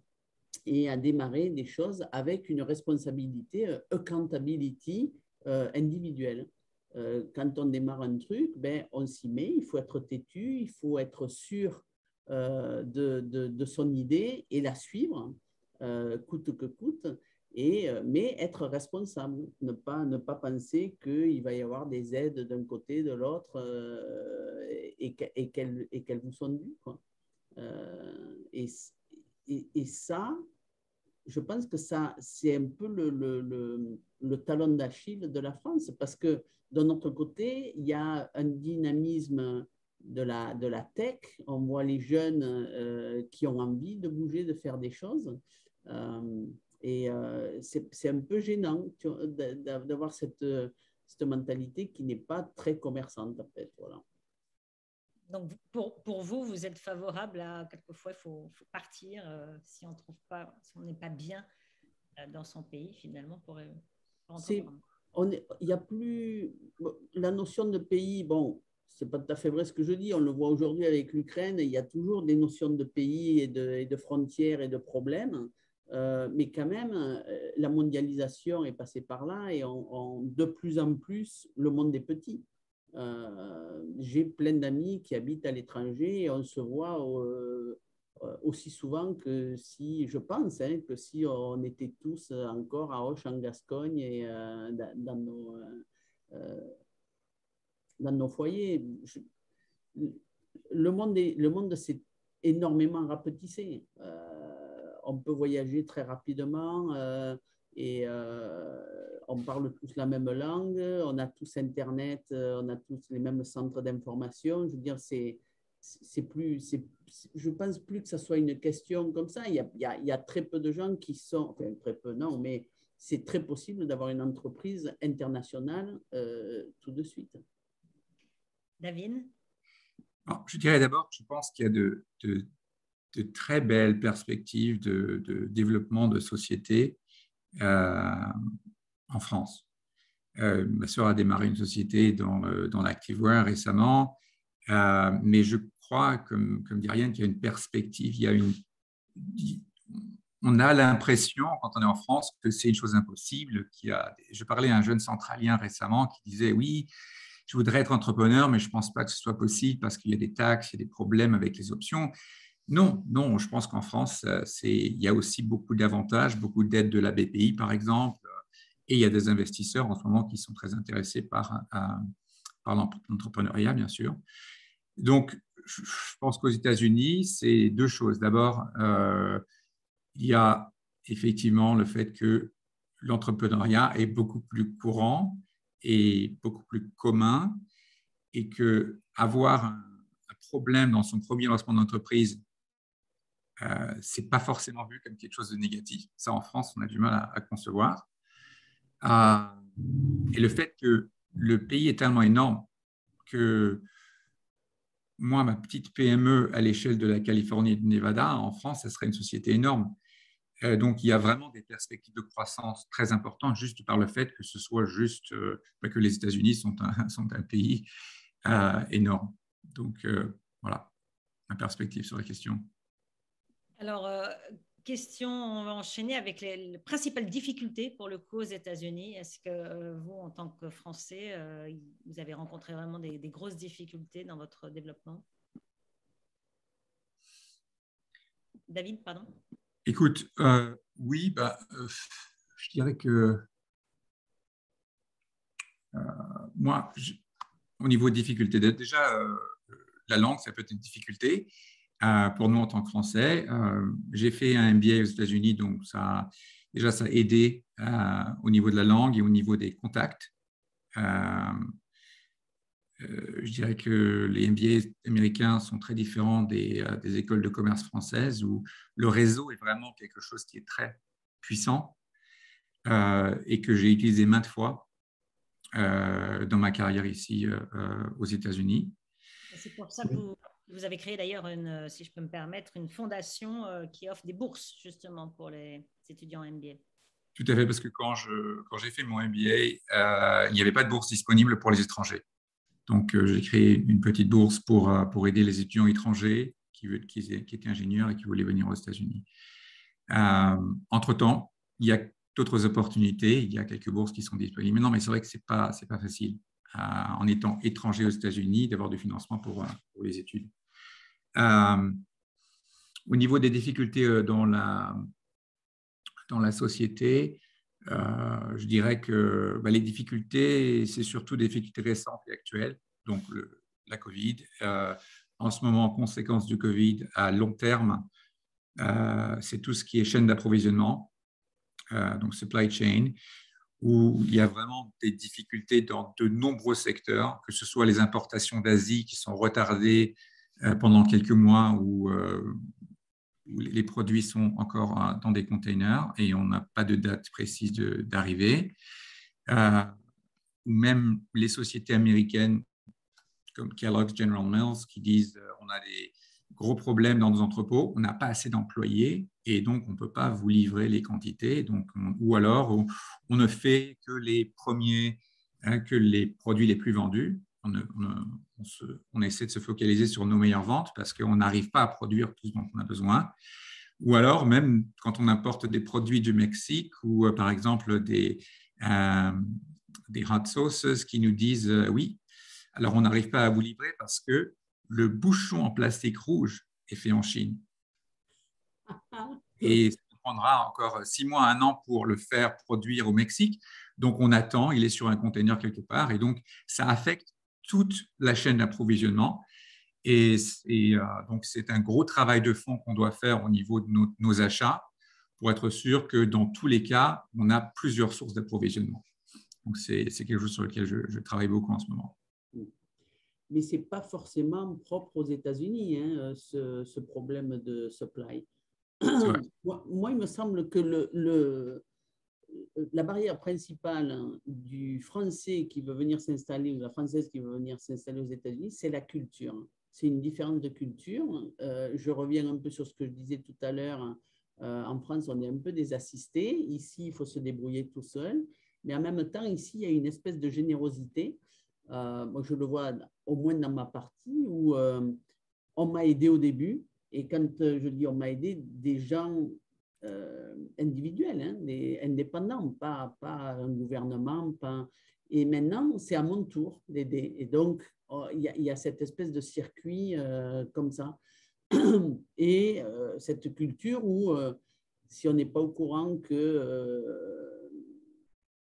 et à démarrer des choses avec une responsabilité, accountability individuelle. Quand on démarre un truc, ben, on s'y met, il faut être têtu, il faut être sûr de son idée et la suivre, coûte que coûte, mais être responsable, ne pas penser qu'il va y avoir des aides d'un côté, de l'autre, et qu'elles vous sont dues, quoi. Et ça, je pense que ça, c'est un peu le talon d'Achille de la France, parce que de notre côté, il y a un dynamisme de la tech. On voit les jeunes qui ont envie de bouger, de faire des choses. Et c'est un peu gênant d'avoir cette mentalité qui n'est pas très commerçante, en fait. Voilà. Donc, pour vous, vous êtes favorable à, quelquefois, il faut partir si on trouve pas, si on n'est pas bien dans son pays, finalement, pour entreprendre. Il y a plus la notion de pays, bon, c'est pas tout à fait vrai ce que je dis, on le voit aujourd'hui avec l'Ukraine, il y a toujours des notions de pays et de frontières et de problèmes, mais quand même, la mondialisation est passée par là et de plus en plus, le monde est petit. J'ai plein d'amis qui habitent à l'étranger et on se voit aussi souvent que si, je pense, hein, que si on était tous encore à Auch en Gascogne et dans nos foyers. Le monde s'est énormément rapetissé. On peut voyager très rapidement et on parle tous la même langue, on a tous Internet, on a tous les mêmes centres d'information. Je veux dire, je ne pense plus que ça soit une question comme ça. Il y a très peu de gens qui sont, enfin très peu non, mais c'est très possible d'avoir une entreprise internationale tout de suite. David? Alors, je dirais d'abord, je pense qu'il y a de très belles perspectives de développement de société en France. Ma sœur a démarré une société dans l'activewear récemment, mais je crois, comme dit Ariane, qu'il y a une perspective, on a l'impression, quand on est en France, que c'est une chose impossible. Je parlais à un jeune centralien récemment qui disait « Oui, je voudrais être entrepreneur, mais je ne pense pas que ce soit possible parce qu'il y a des taxes, il y a des problèmes avec les options. » Non, non, je pense qu'en France, il y a aussi beaucoup d'avantages, beaucoup d'aides de la BPI, par exemple, et il y a des investisseurs en ce moment qui sont très intéressés par l'entrepreneuriat, bien sûr. Donc, je pense qu'aux États-Unis, c'est deux choses. D'abord, il y a effectivement le fait que l'entrepreneuriat est beaucoup plus courant et beaucoup plus commun, et qu'avoir un problème dans son premier lancement d'entreprise, ce n'est pas forcément vu comme quelque chose de négatif. Ça, en France, on a du mal à concevoir. Et le fait que le pays est tellement énorme que moi, ma petite PME à l'échelle de la Californie et du Nevada, en France, ça serait une société énorme. Donc, il y a vraiment des perspectives de croissance très importantes juste par le fait que ce soit juste que les États-Unis sont un pays énorme. Donc, voilà ma perspective sur la question. Alors, question, on va enchaîner avec les principales difficultés pour le coup aux États-Unis. Est-ce que vous, en tant que Français, vous avez rencontré vraiment des grosses difficultés dans votre développement? David, pardon. Écoute, oui, je dirais que moi, au niveau de difficulté, déjà, la langue, ça peut être une difficulté. Pour nous en tant que Français, j'ai fait un MBA aux États-Unis, donc ça a aidé au niveau de la langue et au niveau des contacts. Je dirais que les MBA américains sont très différents des écoles de commerce françaises, où le réseau est vraiment quelque chose qui est très puissant et que j'ai utilisé maintes fois dans ma carrière ici aux États-Unis. C'est pour ça que vous avez créé d'ailleurs, si je peux me permettre, une fondation qui offre des bourses justement pour les étudiants MBA. Tout à fait, parce que quand j'ai fait mon MBA, il n'y avait pas de bourse disponible pour les étrangers. Donc, j'ai créé une petite bourse pour aider les étudiants étrangers qui étaient ingénieurs et qui voulaient venir aux États-Unis. Entre-temps, il y a d'autres opportunités. Il y a quelques bourses qui sont disponibles. Mais non, mais c'est vrai que ce n'est pas facile, en étant étranger aux États-Unis, d'avoir du financement pour les études. Au niveau des difficultés dans la société, je dirais que les difficultés, c'est surtout des difficultés récentes et actuelles, donc la Covid. En ce moment, en conséquence du Covid, à long terme, c'est tout ce qui est chaîne d'approvisionnement, donc supply chain, où il y a vraiment des difficultés dans de nombreux secteurs, que ce soit les importations d'Asie qui sont retardées pendant quelques mois, où les produits sont encore dans des containers et on n'a pas de date précise d'arrivée. Ou même les sociétés américaines comme Kellogg's, General Mills, qui disent on a des gros problèmes dans nos entrepôts, on n'a pas assez d'employés et donc on ne peut pas vous livrer les quantités. Donc, ou alors on ne fait que les premiers, que les produits les plus vendus. On essaie de se focaliser sur nos meilleures ventes parce qu'on n'arrive pas à produire tout ce dont on a besoin. Ou alors, même quand on importe des produits du Mexique ou par exemple des hot sauces qui nous disent oui, alors on n'arrive pas à vous livrer parce que le bouchon en plastique rouge est fait en Chine. Et ça prendra encore 6 mois, 1 an pour le faire produire au Mexique. Donc, on attend, il est sur un container quelque part. Et donc, ça affecte toute la chaîne d'approvisionnement. Et donc, c'est un gros travail de fond qu'on doit faire au niveau de nos achats pour être sûr que dans tous les cas, on a plusieurs sources d'approvisionnement. Donc, c'est quelque chose sur lequel je travaille beaucoup en ce moment. Mais ce n'est pas forcément propre aux États-Unis, hein, ce problème de supply. Moi, il me semble que la barrière principale du Français qui veut venir s'installer ou la Française qui veut venir s'installer aux États-Unis, c'est la culture. c'est une différence de culture. Je reviens un peu sur ce que je disais tout à l'heure. En France, on est un peu des assistés. Ici, il faut se débrouiller tout seul. Mais en même temps, ici, il y a une espèce de générosité. Moi, je le vois au moins dans ma partie où on m'a aidé au début. Et quand je dis on m'a aidé, des gens individuels, hein, des indépendants, pas un gouvernement. Pas... Et maintenant, c'est à mon tour d'aider. Et donc, il y a cette espèce de circuit comme ça. Et cette culture où, si on n'est pas au courant que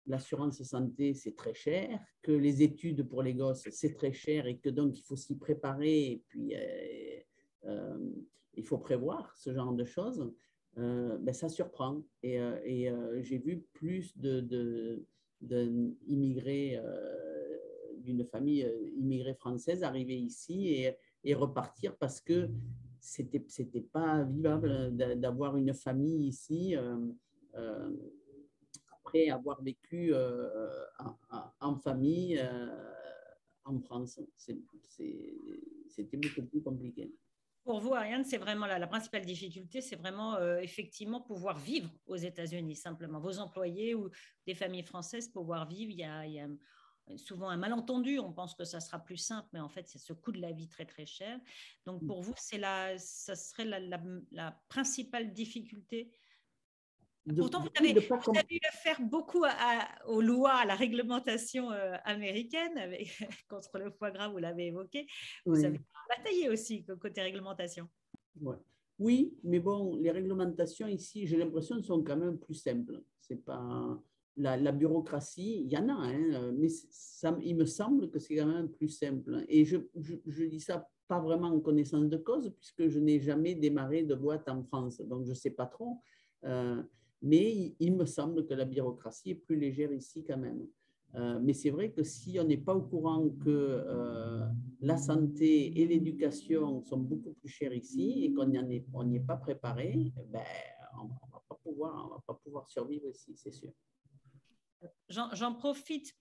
l'assurance santé, c'est très cher, que les études pour les gosses, c'est très cher et que donc il faut s'y préparer et puis il faut prévoir ce genre de choses, ben, ça surprend. Et j'ai vu plus d'immigrés, d'une famille immigrée française arriver ici et repartir parce que c'était pas vivable d'avoir une famille ici après avoir vécu en famille en France. C'était beaucoup plus compliqué. Pour vous, Ariane, c'est vraiment la principale difficulté, c'est vraiment effectivement pouvoir vivre aux États-Unis, simplement. Vos employés ou des familles françaises, pouvoir vivre, il y a souvent un malentendu. On pense que ça sera plus simple, mais en fait, c'est ce coût de la vie très, très cher. Donc, pour vous, ça serait la principale difficulté. Pourtant, vous avez dû faire beaucoup aux lois, à la réglementation américaine contre le foie gras, vous l'avez évoqué. Vous avez bataillé aussi côté réglementation. Ouais. Oui, mais bon, les réglementations ici, j'ai l'impression, sont quand même plus simples. C'est pas la bureaucratie, il y en a, hein, mais il me semble que c'est quand même plus simple. Et je dis ça pas vraiment en connaissance de cause, puisque je n'ai jamais démarré de boîte en France, donc je ne sais pas trop. Mais il me semble que la bureaucratie est plus légère ici quand même. Mais c'est vrai que si on n'est pas au courant que la santé et l'éducation sont beaucoup plus chères ici et qu'on n'y est pas préparé, ben, on ne va pas pouvoir survivre ici, c'est sûr. J'en profite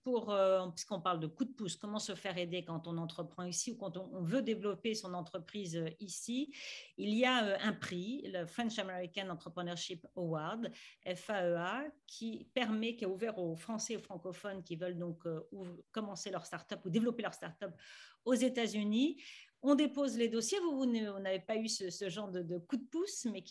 puisqu'on parle de coup de pouce, comment se faire aider quand on entreprend ici ou quand on veut développer son entreprise ici. Il y a un prix, le French American Entrepreneurship Award, FAEA, qui est ouvert aux Français et aux francophones qui veulent donc commencer leur start-up ou développer leur start-up aux États-Unis. On dépose les dossiers. Vous n'avez pas eu ce genre de coup de pouce, mais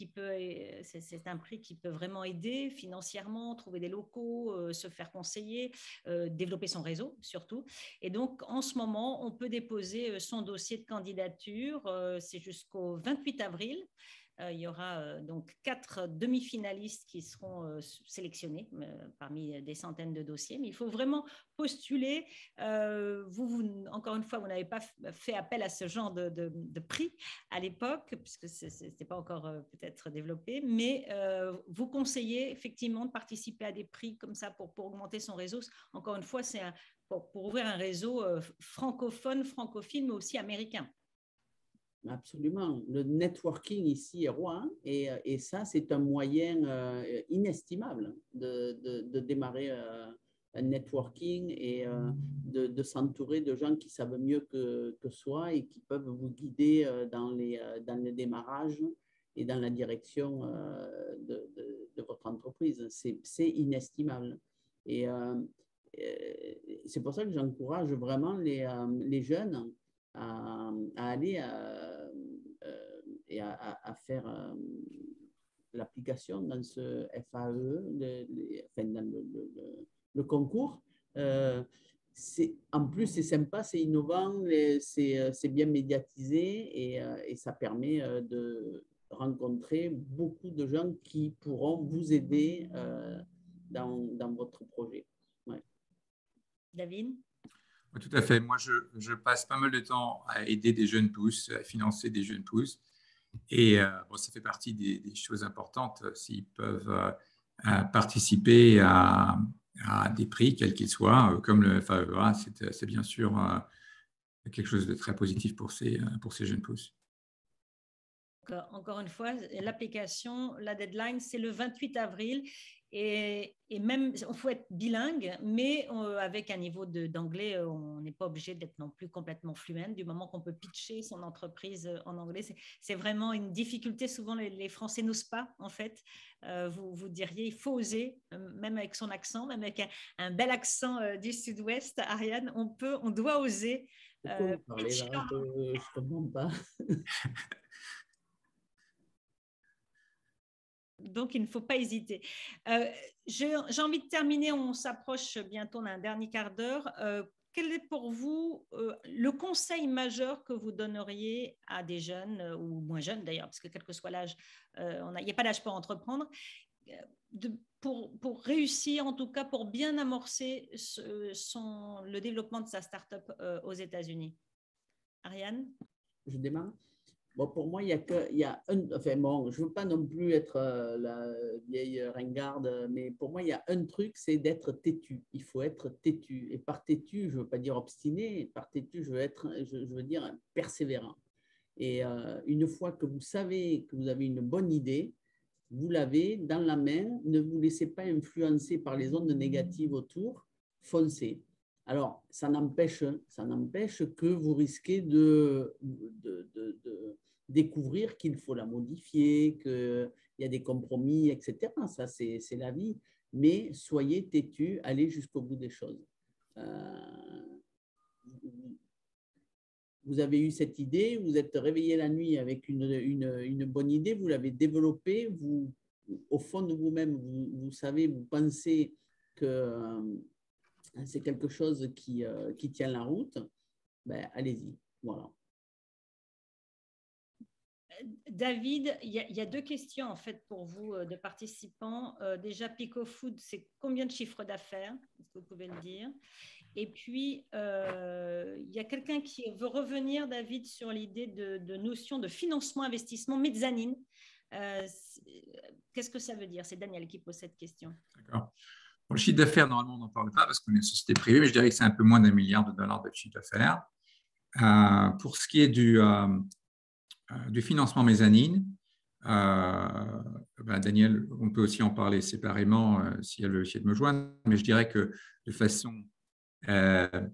c'est un prix qui peut vraiment aider financièrement, trouver des locaux, se faire conseiller, développer son réseau surtout. Et donc, en ce moment, on peut déposer son dossier de candidature. C'est jusqu'au 28 avril. Il y aura donc 4 demi-finalistes qui seront sélectionnés parmi des centaines de dossiers. Mais il faut vraiment postuler. Encore une fois, vous n'avez pas fait appel à ce genre de prix à l'époque, puisque ce n'était pas encore peut-être développé. Mais vous conseillez effectivement de participer à des prix comme ça pour augmenter son réseau. Encore une fois, c'est pour ouvrir un réseau francophone, francophile, mais aussi américain. Absolument. Le networking ici est roi et ça, c'est un moyen inestimable de démarrer un networking et de s'entourer de gens qui savent mieux que soi et qui peuvent vous guider dans le démarrage et dans la direction de votre entreprise. C'est inestimable. Et c'est pour ça que j'encourage vraiment les jeunes à aller et à faire l'application dans ce FAE, dans le concours. En plus, c'est sympa, c'est innovant, c'est bien médiatisé et ça permet de rencontrer beaucoup de gens qui pourront vous aider dans votre projet. Ouais. David ? Tout à fait. Moi, je passe pas mal de temps à aider des jeunes pousses, à financer des jeunes pousses. Et bon, ça fait partie des choses importantes s'ils peuvent participer à des prix, quels qu'ils soient, comme le FAEA. C'est bien sûr quelque chose de très positif pour ces jeunes pousses. Encore une fois, l'application, la deadline, c'est le 28 avril. Et même, il faut être bilingue, mais avec un niveau d'anglais, on n'est pas obligé d'être non plus complètement fluent. Du moment qu'on peut pitcher son entreprise en anglais, c'est vraiment une difficulté. Souvent, les Français n'osent pas, en fait. Vous diriez, il faut oser, même avec son accent, même avec un bel accent du Sud-Ouest, Ariane, on doit oser. Pourquoi vous parlez là? Je ne comprends pas. Donc, il ne faut pas hésiter. J'ai envie de terminer, on s'approche bientôt d'un dernier quart d'heure. Quel est pour vous le conseil majeur que vous donneriez à des jeunes, ou moins jeunes d'ailleurs, parce que quel que soit l'âge, il n'y a pas d'âge pour entreprendre, pour réussir, en tout cas pour bien amorcer le développement de sa start-up aux États-Unis? Ariane? Je démarre. Bon, pour moi, il y a un. Enfin, bon, je ne veux pas non plus être la vieille ringarde, mais pour moi, il y a un truc, c'est d'être têtu. Il faut être têtu. Et par têtu, je ne veux pas dire obstiné, par têtu, je veux dire persévérant. Et une fois que vous savez que vous avez une bonne idée, vous l'avez dans la main, ne vous laissez pas influencer par les ondes négatives autour, foncez. Alors, ça n'empêche que vous risquez de découvrir qu'il faut la modifier, qu'il y a des compromis, etc. Ça, c'est la vie. Mais soyez têtus, allez jusqu'au bout des choses. Vous avez eu cette idée, vous êtes réveillé la nuit avec une bonne idée, vous l'avez développée, au fond de vous-même, vous savez, vous pensez que c'est quelque chose qui tient la route, ben, allez-y. Voilà. David, il y a deux questions en fait pour vous de participants. Déjà, Pico Food, c'est combien de chiffre d'affaires? Est-ce que vous pouvez le dire? Et puis, il y a quelqu'un qui veut revenir, David, sur l'idée de notion de financement-investissement mezzanine. Qu'est-ce que ça veut dire? C'est Daniel qui pose cette question. D'accord. Pour le chiffre d'affaires, normalement, on n'en parle pas parce qu'on est une société privée, mais je dirais que c'est un peu moins d'$1 milliard de chiffre d'affaires. Pour ce qui est du financement mezzanine, Daniel, on peut aussi en parler séparément si elle veut essayer de me joindre, mais je dirais que de façon à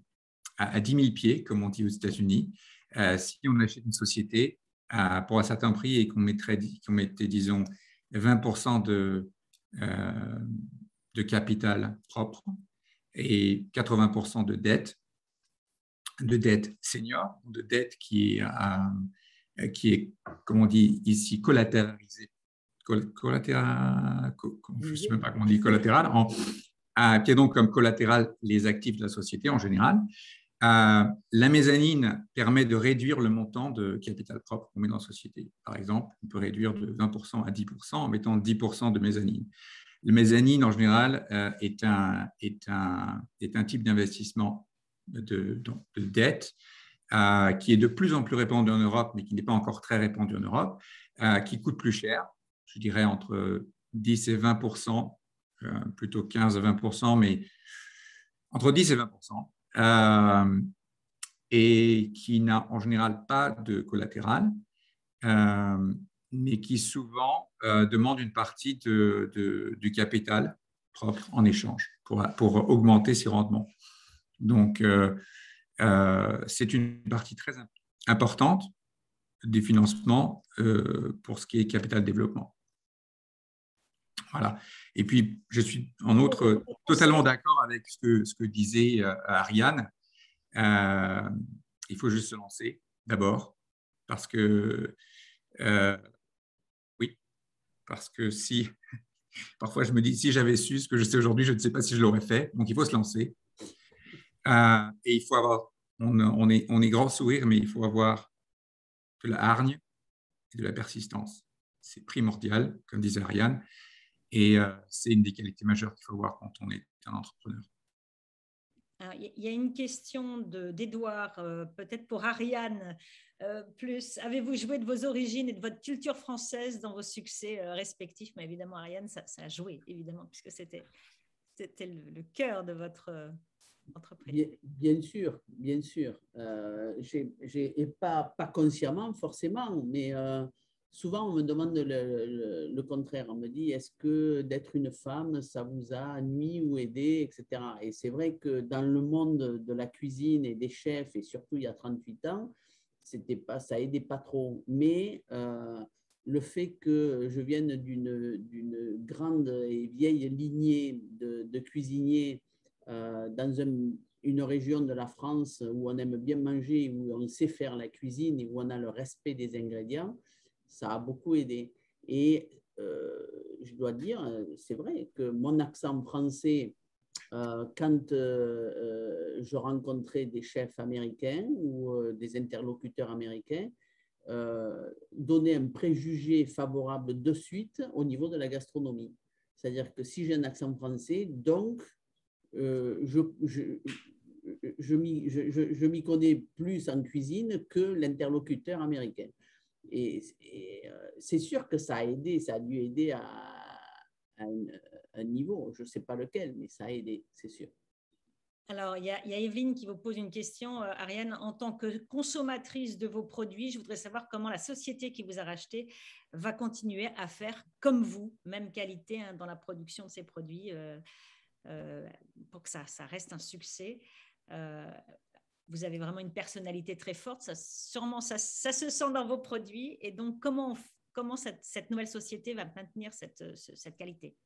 10 000 pieds, comme on dit aux États-Unis, si on achète une société pour un certain prix et qu'on mettait, disons, 20% de capital propre et 80% de dette senior, de dette qui est, comme on dit ici, collatéralisée. Je ne sais même pas comment on dit collatéral, qui est donc comme collatéral les actifs de la société en général. La mezzanine permet de réduire le montant de capital propre qu'on met dans la société. Par exemple, on peut réduire de 20% à 10% en mettant 10% de mezzanine. Le mezzanine, en général, est un type d'investissement de dette qui est de plus en plus répandu en Europe, mais qui n'est pas encore très répandu en Europe, qui coûte plus cher, je dirais entre 10 et 20%, plutôt 15 à 20%, mais entre 10 et 20%, et qui n'a en général pas de collatéral, mais qui souvent demande une partie du capital propre en échange pour augmenter ses rendements. Donc, c'est une partie très importante des financements pour ce qui est capital développement. Voilà. Et puis, je suis en outre totalement d'accord avec ce que disait Ariane. Il faut juste se lancer d'abord, parce que oui, parce que si parfois je me dis si j'avais su ce que je sais aujourd'hui, je ne sais pas si je l'aurais fait. Donc il faut se lancer. Et il faut avoir, on est grand sourire, mais il faut avoir de la hargne et de la persistance. C'est primordial, comme disait Ariane, et c'est une des qualités majeures qu'il faut avoir quand on est un entrepreneur. Il y a une question d'Edouard, peut-être pour Ariane. Plus, avez-vous joué de vos origines et de votre culture française dans vos succès respectifs? Mais évidemment, Ariane, ça a joué, évidemment, puisque c'était le cœur de votre entreprise. Bien sûr, bien sûr. Et pas consciemment, forcément, mais souvent, on me demande le contraire. On me dit, est-ce que d'être une femme, ça vous a nui ou aidé, etc. Et c'est vrai que dans le monde de la cuisine et des chefs, et surtout il y a 38 ans, ça aidait pas trop. Mais le fait que je vienne d'une grande et vieille lignée de cuisiniers dans une région de la France où on aime bien manger, où on sait faire la cuisine et où on a le respect des ingrédients, ça a beaucoup aidé. Et je dois dire, c'est vrai que mon accent français, quand je rencontrais des chefs américains ou des interlocuteurs américains, donnait un préjugé favorable de suite au niveau de la gastronomie. C'est-à-dire que si j'ai un accent français, donc je m'y connais plus en cuisine que l'interlocuteur américain. Et c'est sûr que ça a aidé, ça a dû aider à un niveau, je ne sais pas lequel, mais ça a aidé, c'est sûr. Alors, il y a Evelyne qui vous pose une question. Ariane, en tant que consommatrice de vos produits, je voudrais savoir comment la société qui vous a racheté va continuer à faire comme vous, même qualité dans la production de ces produits, pour que ça reste un succès. Vous avez vraiment une personnalité très forte, sûrement ça se sent dans vos produits. Et donc, comment cette nouvelle société va maintenir cette qualité?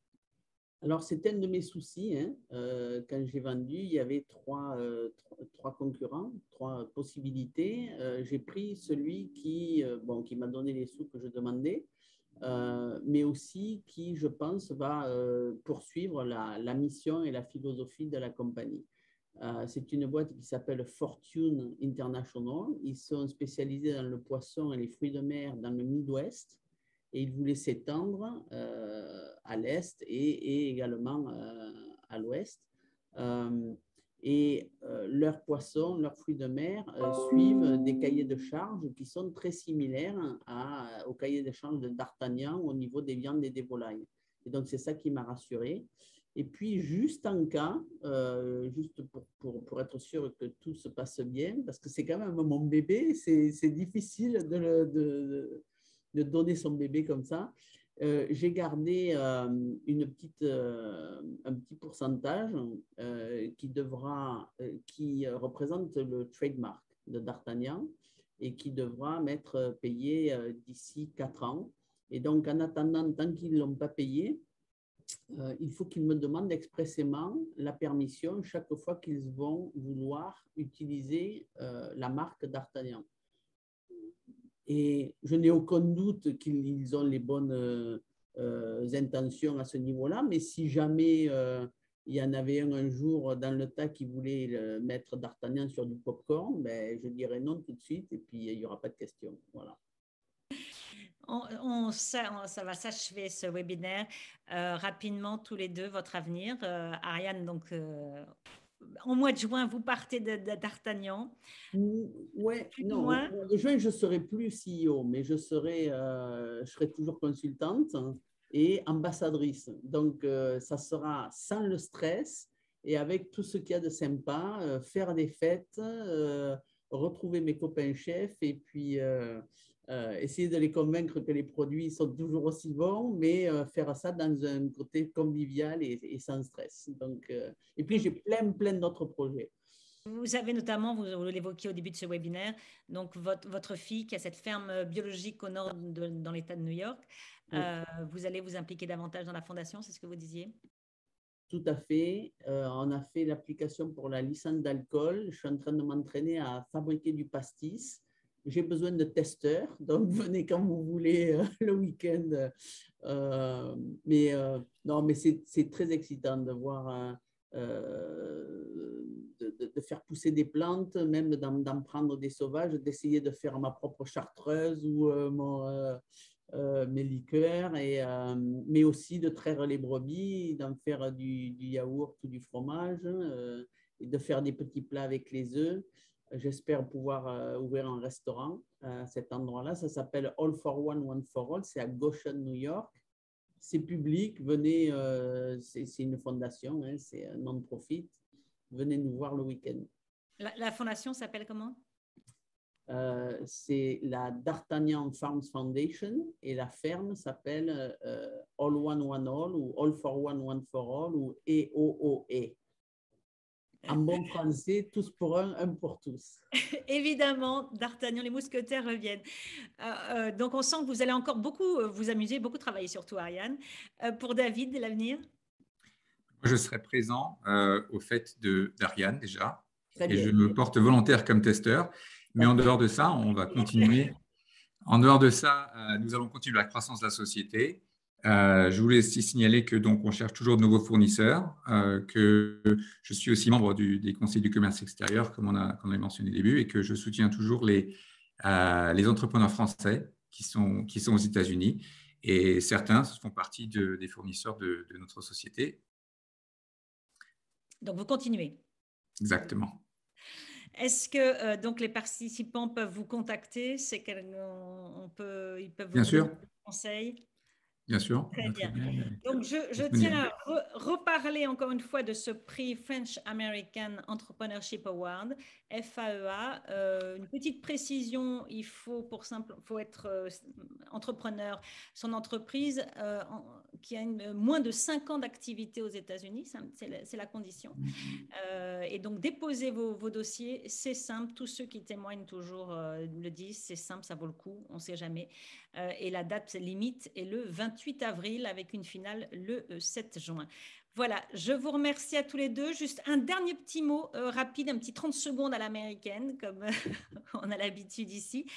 Alors, c'était un de mes soucis. Hein. Quand j'ai vendu, il y avait trois concurrents, trois possibilités. J'ai pris celui qui m'a donné les sous que je demandais, mais aussi qui, je pense, va poursuivre la mission et la philosophie de la compagnie. C'est une boîte qui s'appelle Fortune International. Ils sont spécialisés dans le poisson et les fruits de mer dans le Midwest. Et ils voulaient s'étendre à l'est et également à l'ouest. Leurs poissons, leurs fruits de mer suivent des cahiers de charges qui sont très similaires au cahier de charges de D'Artagnan au niveau des viandes et des volailles. Et donc, c'est ça qui m'a rassuré. Et puis, juste en cas, juste pour être sûr que tout se passe bien, parce que c'est quand même mon bébé, c'est difficile de donner son bébé comme ça. J'ai gardé un petit pourcentage qui représente le trademark de D'Artagnan et qui devra m'être payé d'ici 4 ans. Et donc, en attendant, tant qu'ils ne l'ont pas payé, il faut qu'ils me demandent expressément la permission chaque fois qu'ils vont vouloir utiliser la marque D'Artagnan. Et je n'ai aucun doute qu'ils ont les bonnes intentions à ce niveau-là, mais si jamais il y en avait un jour dans le tas qui voulait mettre D'Artagnan sur du popcorn, ben, je dirais non tout de suite et puis il n'y aura pas de question. Voilà. Ça va s'achever ce webinaire. Rapidement, tous les deux, votre avenir. Ariane, donc, en mois de juin, vous partez d'Artagnan. Ouais, non, au mois de juin, je ne serai plus CEO, mais je serai toujours consultante et ambassadrice. Donc, ça sera sans le stress et avec tout ce qu'il y a de sympa, faire des fêtes, retrouver mes copains chefs et puis essayer de les convaincre que les produits sont toujours aussi bons, mais faire ça dans un côté convivial et sans stress. Donc, et puis, j'ai plein d'autres projets. Vous avez notamment, vous l'évoquiez au début de ce webinaire, donc votre fille qui a cette ferme biologique au nord dans l'État de New York. Oui. Vous allez vous impliquer davantage dans la fondation, c'est ce que vous disiez? Tout à fait. On a fait l'application pour la licence d'alcool. Je suis en train de m'entraîner à fabriquer du pastis. J'ai besoin de testeurs, donc venez quand vous voulez le week-end. Non, mais c'est très excitant de voir, de faire pousser des plantes, même d'en prendre des sauvages, d'essayer de faire ma propre chartreuse ou mes liqueurs, mais aussi de traire les brebis, d'en faire du yaourt ou du fromage, et de faire des petits plats avec les œufs. J'espère pouvoir ouvrir un restaurant à cet endroit-là. Ça s'appelle All for One, One for All. C'est à Goshen, New York. C'est public. Venez, c'est une fondation, hein, c'est un non-profit. Venez nous voir le week-end. La fondation s'appelle comment? c'est la D'Artagnan Farms Foundation et la ferme s'appelle All One One All ou All for One One for All ou EOOE. En bon français, tous pour un pour tous. Évidemment, D'Artagnan, les mousquetaires reviennent. Donc, on sent que vous allez encore beaucoup vous amuser, beaucoup travailler, surtout Ariane. Pour David, de l'avenir? Je serai présent au fait d'Ariane déjà. Très et bien. je me porte volontaire comme testeur. Mais en dehors de ça, on va continuer. En dehors de ça, nous allons continuer la croissance de la société. Je voulais aussi signaler que donc on cherche toujours de nouveaux fournisseurs, que je suis aussi membre des conseils du commerce extérieur, comme on a mentionné au début, et que je soutiens toujours les entrepreneurs français qui sont aux États-Unis. Et certains font partie des fournisseurs de notre société. Donc, vous continuez. Exactement. Est-ce que donc les participants peuvent vous contacter? Ils peuvent vous Bien donner sûr. des conseils? Bien sûr. Très bien. Donc, je tiens à reparler encore une fois de ce prix French American Entrepreneurship Award, FAEA. Une petite précision, il faut être entrepreneur. Son entreprise qui a moins de 5 ans d'activité aux États-Unis, c'est la condition. Et donc, déposez vos dossiers, c'est simple. Tous ceux qui témoignent toujours le disent, c'est simple, ça vaut le coup, on ne sait jamais. Et la date limite est le 28 avril avec une finale le 7 juin. Voilà, je vous remercie à tous les deux. Juste un dernier petit mot rapide, un petit 30 secondes à l'américaine, comme on a l'habitude ici.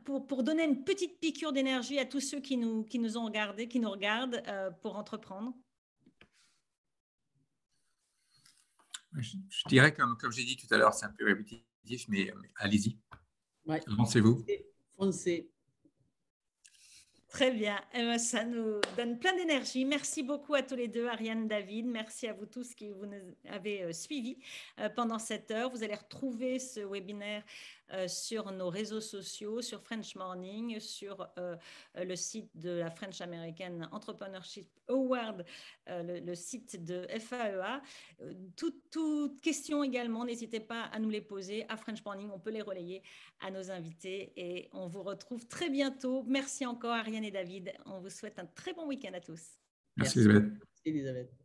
Pour donner une petite piqûre d'énergie à tous ceux qui nous ont regardés, qui nous regardent pour entreprendre. Je dirais, comme j'ai dit tout à l'heure, c'est un peu répétitif, mais allez-y. Ouais. Lancez-vous. Foncez. Très bien. Ça nous donne plein d'énergie. Merci beaucoup à tous les deux, Ariane, David. Merci à vous tous qui vous avez suivis pendant cette heure. Vous allez retrouver ce webinaire sur nos réseaux sociaux, sur French Morning, sur le site de la French American Entrepreneurship Award, le site de FAEA. Toute question également, n'hésitez pas à nous les poser à French Morning. On peut les relayer à nos invités et on vous retrouve très bientôt. Merci encore, Ariane et David. On vous souhaite un très bon week-end à tous. Merci Elisabeth. Merci Elisabeth.